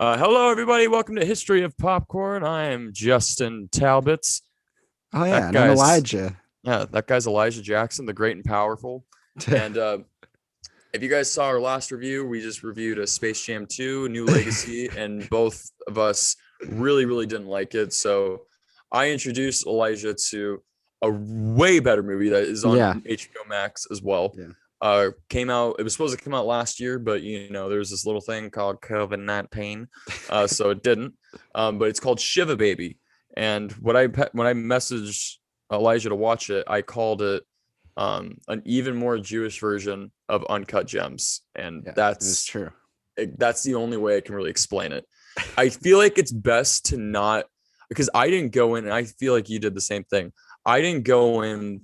Hello, everybody. Welcome to History of Popcorn. I am Justin Talbot. Oh yeah, That and I'm guy's Elijah. that guy's Elijah Jackson, the Great and Powerful. And if you guys saw our last review, we just reviewed a Space Jam 2, New Legacy, and both of us really didn't like it. So I introduced Elijah to a way better movie that is on Yeah, HBO Max as well. yeah. Came out, it was supposed to come out last year, but there's this little thing called COVID-19, so it didn't. But it's called Shiva Baby. And when I messaged Elijah to watch it, I called it an even more Jewish version of Uncut Gems, and Yeah, it's that's true. that's the only way I can really explain it. I feel like it's best to not, because I didn't go in, and I feel like you did the same thing. I didn't go in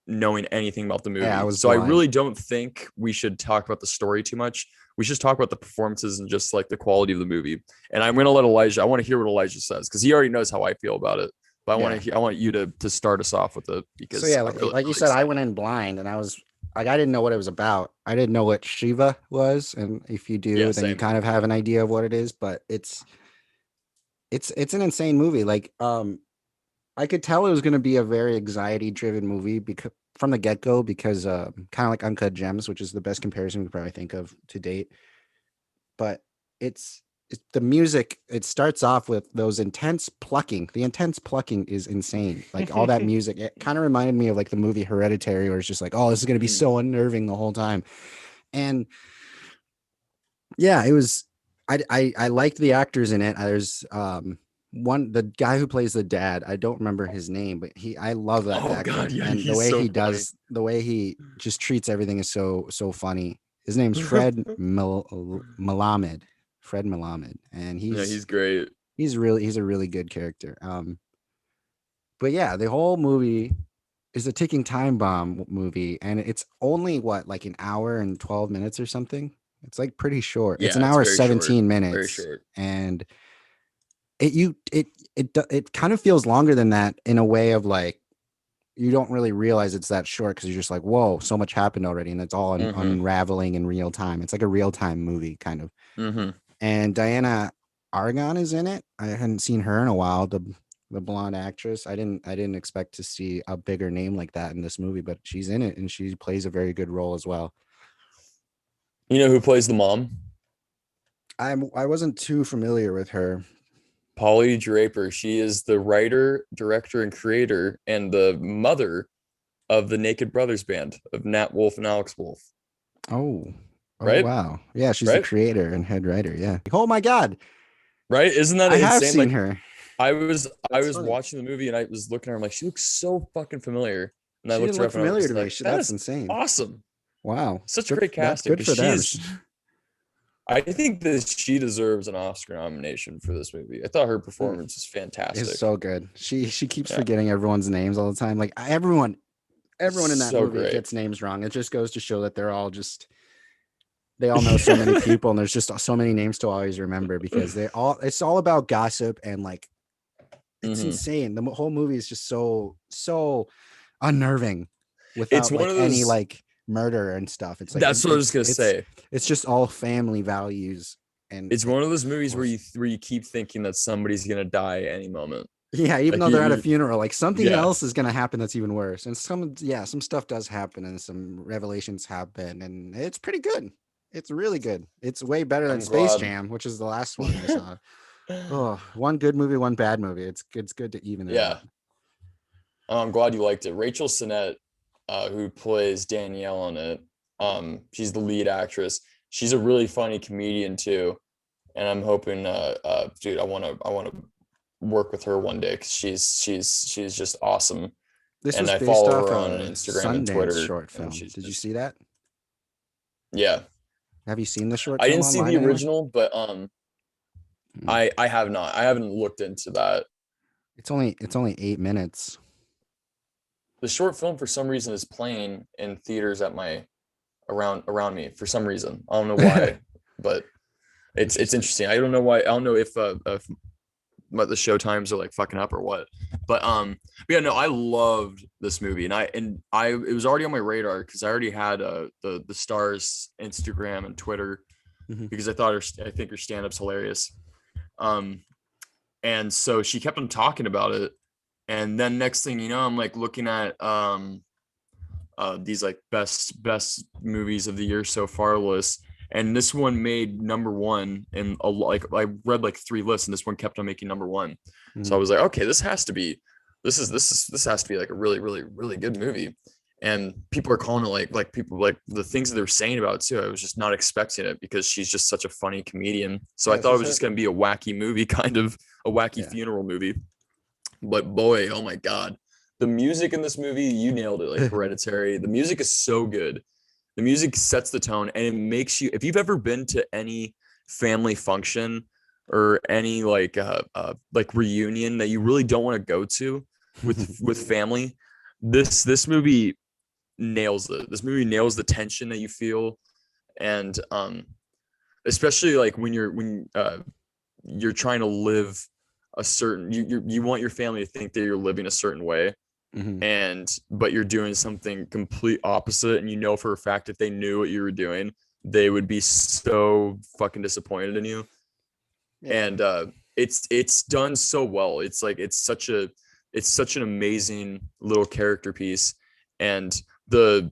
knowing anything about the Yeah, I movie, was so I blind. really don't think we should talk about the story too much. We should talk about the performances and just like the quality of the movie. And I'm gonna let Elijah. I want to hear what Elijah says because he already knows how I feel about it. But Yeah. I want you to start us off with it So because yeah, I'm like you really said, I excited. went in blind, and I was like, I didn't know what it was about. I didn't know what Shiva was, and if you Yeah, do, then you same. kind of have an idea of what it is. But it's an insane movie. I could tell it was going to be a very anxiety-driven movie because from the get-go, because kind of like Uncut Gems, which is the best comparison we could probably think of to date. But it's the music. It starts off with those intense plucking. The intense plucking is insane. Like all that music, it kind of reminded me of like the movie Hereditary, where it's just like, oh, this is gonna be Mhm. so unnerving the whole time. And yeah, it was. I liked the actors in it. There's one the guy who plays the dad. I don't remember his name, but I love that Oh God, actor, yeah, and the he's way so he funny. does, the way he just treats everything is so funny. His name's Melamed, Fred Melamed, and Yeah, he's great. he's a really good character. But yeah, the whole movie is a ticking time bomb movie, and it's only what, like an hour and 12 minutes or something. It's like pretty short. It's Yeah, an it's hour very short. 17 Very minutes, short. and it kind of feels longer than that in a way of like you don't really realize it's that short because you're just like, whoa, so much happened already, and it's all Mm-hmm. unraveling in real time. It's like a real time movie kind of. Mm-hmm. And Diana Argon is in it. I hadn't seen her in a while. The blonde actress. I didn't expect to see a bigger name like that in this movie, but she's in it and she plays a very good role as well. You know who plays the mom? I wasn't too familiar with her. Polly Draper. She is the writer, director, and creator, and the mother of the Naked Brothers band of Nat Wolff and Alex Wolff. Oh, oh Right? wow. Yeah, she's the Right? creator and head writer. Yeah. Oh my God, Right? Isn't that I have insane? seen Like her. I That's was funny. watching the movie and I was looking at her. I'm like, she looks so fucking familiar. And I She looked didn't her look up and I familiar was to me. like, that That's is insane. awesome. Wow. Such great That's casting good because for them. I think that she deserves an Oscar nomination for this movie. I thought her performance was Is fantastic. so good. She keeps Yeah, forgetting everyone's names all the time. Like everyone in that so movie great. gets names wrong. It just goes to show that they all know so many people, and there's just so many names to always remember because it's all about gossip, and like it's Hmm. insane. The whole movie is just so unnerving It's without one like of any those. like murder and stuff. It's like That's what I was gonna say. it's just all family values, and It's one of those movies well, where you keep thinking that somebody's gonna die at any moment. yeah, even Like though they're at a you funeral, like something yeah. else is gonna happen that's even worse. And some stuff does happen, and some revelations happen, and it's pretty good. It's really good. It's way better than I'm Space glad. Jam, which is the last one I saw. Oh, one good movie, one bad movie. It's good to even it Yeah, out. I'm glad you liked it. Rachel Sennott, who plays Danielle on it, she's the lead actress. She's a really funny comedian too, and I'm hoping, dude, I want to work with her one day because she's just awesome. This And was I based follow off her on a Instagram and Sundance Twitter, short and film. she's Did you just see that? yeah. Have you seen the short I film didn't see online the anywhere? original, but Mm. I have not. I haven't looked into that. It's only 8 minutes. The short film for some reason is playing in theaters at my around me for some reason. I don't know why, but it's Interesting. interesting. I don't know why. I don't know if the show times are like fucking up or what. But yeah, no, I loved this movie, and I it was already on my radar because I already had the stars Instagram and Twitter Mhm. because I think her stand up's hilarious. Um, and so she kept on talking about it. And then next thing you know, I'm like looking at these like best movies of the year so far lists, and this one made number one in like I read like 3 lists, and this one kept on making number one. So I was like, okay, this has to be this has to be like a really good movie. And people are calling it like people like the things that they're saying about it too. I was just not expecting it because she's just such a funny comedian. So I thought it was just going to be a wacky movie, kind of a wacky funeral movie. But boy, oh my God, the music in this movie, you nailed it, like Hereditary. The music is so good. The music sets the tone, and it makes you, if you've ever been to any family function or any like reunion that you really don't want to go to with family, this movie nails it. This movie nails the tension that you feel. And especially like when you're trying to live a certain, you want your family to think that you're living a certain way. But you're doing something complete opposite, and you know for a fact if they knew what you were doing, they would be so fucking disappointed in you. And it's done so well. It's like it's such an amazing little character piece, and the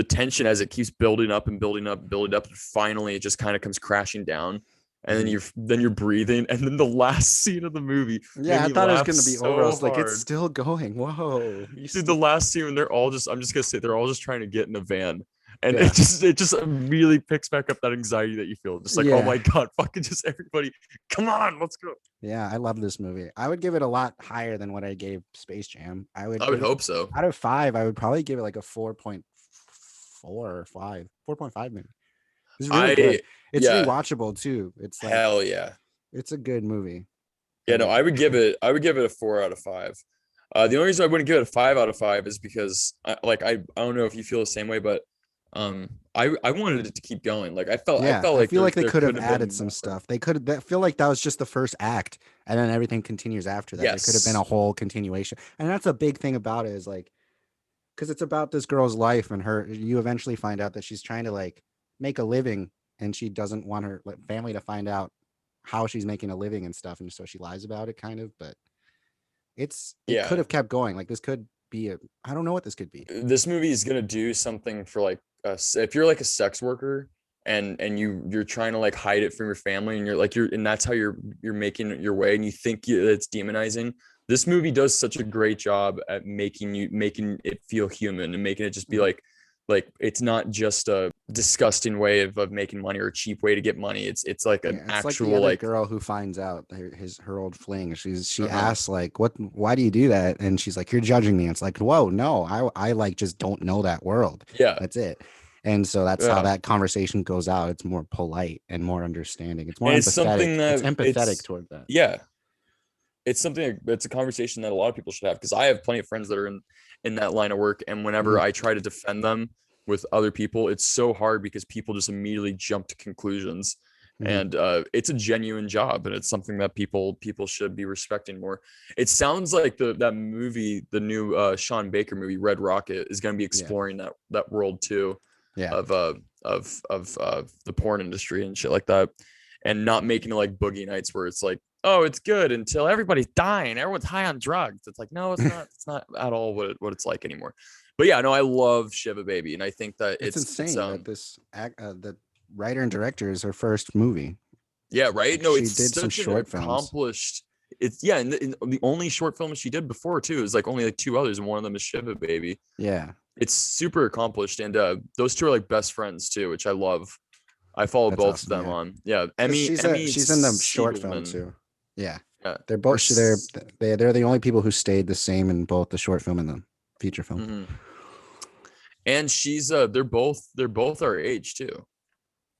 tension as it keeps building up and building up, and finally it just kind of comes crashing down. And then you're breathing, and then the last scene of the movie. Yeah, I thought it was gonna be over. I was like, hard. it's still going. Whoa, Dude, the last scene when they're all just, I'm just gonna say, they're all just trying to get in a van, and it just really picks back up that anxiety that you feel. Just like, oh my God, fucking just everybody, come on, let's go. Yeah, I love this movie. I would give it a lot higher than what I gave Space Jam. I would hope so. Out of 5, I would probably give it like a 4.4 or 5, 4.5 maybe. It's really good. It's rewatchable too. It's like, hell yeah, it's a good movie. Yeah, no, I would give it a 4 out of 5. The only reason I wouldn't give it a 5 out of 5 is because I don't know if you feel the same way, but I wanted it to keep going. Like I felt like they could have added some stuff. They could I feel like that was just the first act, and then everything continues after that. It could have been a whole continuation. And that's a big thing about it, is like, because it's about this girl's life, and you eventually find out that she's trying to like make a living, and she doesn't want her family to find out how she's making a living and stuff, and so she lies about it kind of. But it could have kept going. Like this could be I don't know what this could be. This movie is gonna do something for like if you're like a sex worker and you're trying to like hide it from your family, and and that's how you're making your way, and you think it's demonizing. This movie does such a great job at making it feel human, and making it just be like it's not just a disgusting way of making money, or a cheap way to get money. It's like an actual like the girl who finds out her old fling. She asks like, why do you do that? And she's like, you're judging me. And it's like, whoa, no, I like just don't know that world. Yeah, that's it. And so that's how that conversation goes out. It's more polite and more understanding. It's more empathetic. It's empathetic toward that. Yeah. It's a conversation that a lot of people should have, because I have plenty of friends that are in that line of work. And whenever I try to defend them with other people, it's so hard because people just immediately jump to conclusions. And it's a genuine job, and it's something that people should be respecting more. It sounds like that movie, the new Sean Baker movie, Red Rocket, is going to be exploring that world too. Of the porn industry and shit like that, and not making it like Boogie Nights where it's like, oh, it's good until everybody's dying, everyone's high on drugs. It's like, no, it's not. It's not at all what it's like anymore. But yeah, no, I love Shiva Baby, and I think that it's insane that the writer and director is her first movie. Yeah, right. No, it's did some short accomplished. It's and the only short film she did before too is like only like 2 others, and one of them is Shiva Baby. Yeah. It's super accomplished, and those two are like best friends too, which I love. I follow both of them on. Yeah, she's in the short film too. Yeah, they're both they're the only people who stayed the same in both the short film and the feature film. And she's they're both our age too,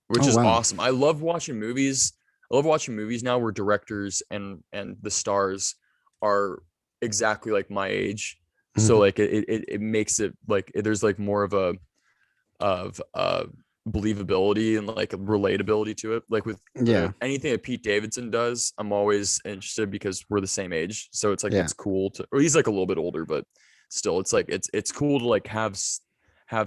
which is awesome. I love watching movies. I love watching movies now where directors and the stars are exactly like my age. So like it makes it like there's like more of believability and like relatability to it. Like with anything that Pete Davidson does, I'm always interested because we're the same age. So it's like it's cool to, or he's like a little bit older, but still it's like it's cool to like have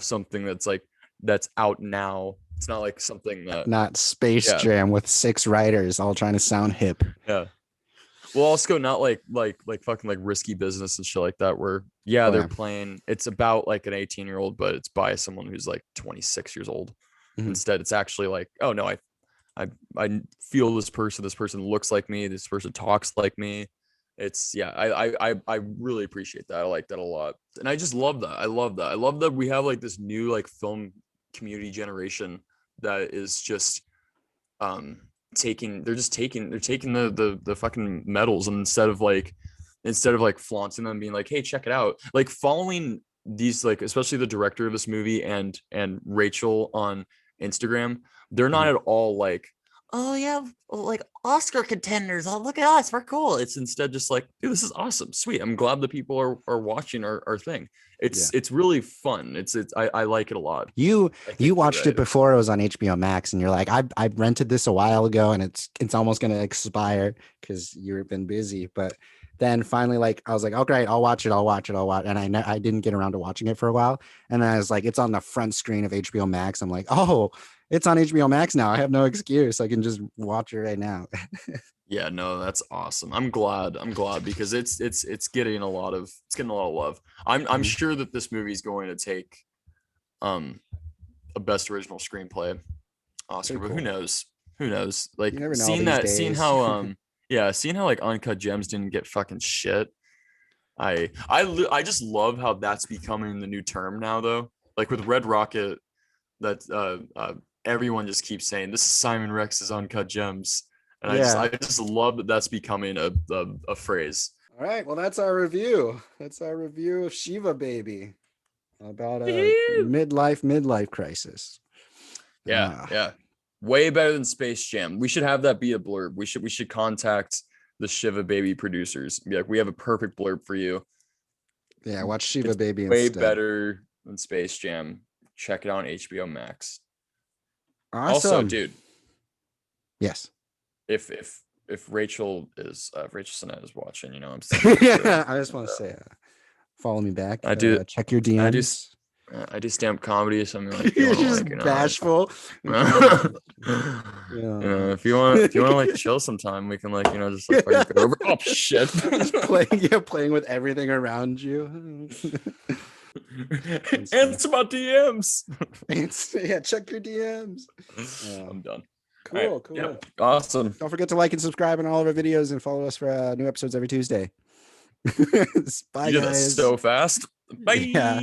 something that's like that's out now It's not like something that Not Space Yeah. Jam with 6 writers all trying to sound hip. yeah. Well, also not like fucking like risky business and shit like that. Where they're yeah. playing. It's about like an 18-year-old, but it's by someone who's like 26 years old. Mhm. Instead, it's actually like, oh no, I feel this person. This person looks like me. This person talks like me. It's I really appreciate that. I like that a lot, and I just love that. I love that. I love that we have like this new like film community generation that is just taking the fucking medals, and instead of like flaunting them, being like, hey, check it out, like following these, like especially the director of this movie and Rachel on Instagram, they're not at all like, oh yeah, like Oscar contenders, oh look at us, we're cool. It's instead just like, dude, this is awesome, sweet, I'm glad that people are watching our thing. It's really fun. I like it a lot. You watched right. it before it was on HBO Max, and you're like, I rented this a while ago, and it's almost gonna expire because you've been busy. But then finally, like, I was like, oh great, I'll watch it, and I didn't get around to watching it for a while, and then I was like, it's on the front screen of HBO Max. I'm like, oh, it's on HBO Max now. I have no excuse. I can just watch it right now. Yeah, no, that's awesome. I'm glad because it's getting a lot of love. I'm sure that this movie is going to take a best original screenplay Oscar, but who knows? Like, seeing how like Uncut Gems didn't get fucking shit. I just love how that's becoming the new term now, though. Like with Red Rocket, that everyone just keeps saying this is Simon Rex's Uncut Gems. And I just love that that's becoming a phrase. All right, well, that's our review. That's our review of Shiva Baby, about a midlife crisis. Yeah. Way better than Space Jam. We should have that be a blurb. We should contact the Shiva Baby producers. Be like, we have a perfect blurb for you. Yeah, watch Shiva Baby way instead. Better than Space Jam. Check it out on HBO Max. Awesome. Also, dude. Yes. If Rachel Sennott is watching, I'm saying. I just want to say, follow me back. I do. Check your DMs. I do stand-up comedy, so I'm like, you're just bashful. If you want to like chill sometime, we can like just like go over. Oh shit! playing with everything around you. Answer my DMs. Check your DMs. I'm done. Cool. Yeah, awesome. Don't forget to like and subscribe on all of our videos, and follow us for new episodes every Tuesday. Bye, you guys. did that so fast. Bye. Yeah.